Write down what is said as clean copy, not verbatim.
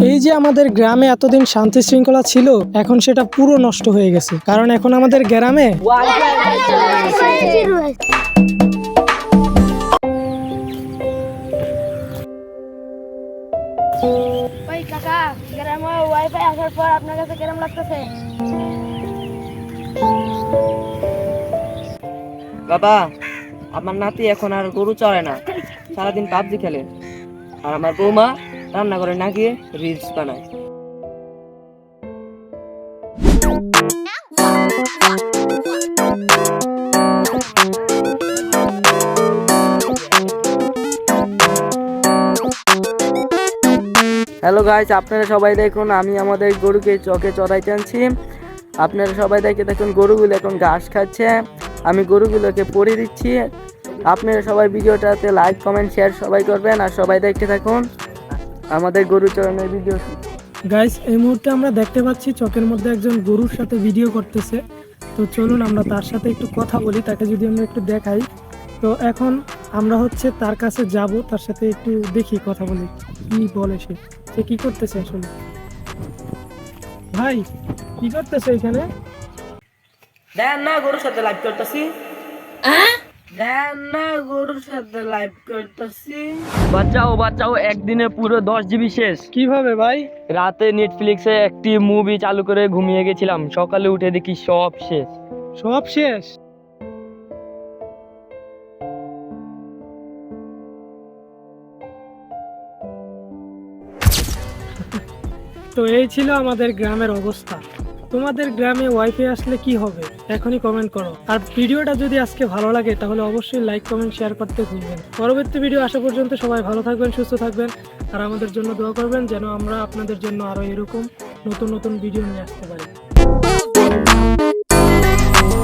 এই যে আমাদের গ্রামে এতদিন শান্তি শৃঙ্খলা ছিল, এখন সেটা পুরো নষ্ট হয়ে গেছে। কারণ এখন আমাদের গ্রামে ওই কাকা, গ্রামে ওয়াইফাই আসার পর আপনার কাছে কেমন লাগতেছে? বাবা, আমার নাতি এখন আর গরু চড়ে না, সারাদিন পাবজি খেলে। আর আমার বৌমা রান্না করে না গিয়ে রিলস বানায়। হ্যালো গাইস, আপনারা সবাই দেখুন, আমি আমাদের গরুকে চকে চড়াইতে আনছি। আপনারা সবাই দেখুন গরুগুলো এখন ঘাস খাচ্ছে, আমি গরুগুলোকে পরিয়ে দিচ্ছি। আপনারা সবাই ভিডিওটাতে লাইক কমেন্ট শেয়ার সবাই করবেন, আর সবাই দেখতে থাকুন আমাদের গরু চড়ানোর ভিডিও। গাইস, এই মুহূর্তে আমরা দেখতে পাচ্ছি চকের মধ্যে একজন গরুর সাথে ভিডিও করতেছে। তো চলুন আমরা তার সাথে একটু কথা বলি, তাকে যদি আমরা একটু দেখাই। তো এখন আমরা তার কাছে যাব, তার সাথে একটু দেখি, কথা বলি কি বলে সে কি করতেছে আসলে। ভাই, কি করতেছে এখানে? দেন না গরুর সাথে লাইভ করতেছি। দেন না গরুর সাথে লাইভ করতেছি। বাচ্চাও একদিনে পুরো 10 জিবি শেষ। কিভাবে ভাই? রাতে নেটফ্লিক্সে একটি মুভি চালু করে ঘুমিয়ে গেছিলাম, সকালে উঠে দেখি সব শেষ। সব শেষ? তো এই ছিল আমাদের গ্রামের অবস্থা। তোমাদের গ্রামে ওয়াইফাই আসলে কি হবে এখনই কমেন্ট করো। আর ভিডিওটা যদি আজকে ভালো লাগে তাহলে অবশ্যই লাইক কমেন্ট শেয়ার করতে ভুলবেন। পরবর্তী ভিডিও আসা পর্যন্ত সবাই ভালো থাকবেন, সুস্থ থাকবেন, আর আমাদের জন্য দোয়া করবেন যেন আমরা আপনাদের জন্য আরো এরকম নতুন নতুন ভিডিও নিয়ে আসতে পারি।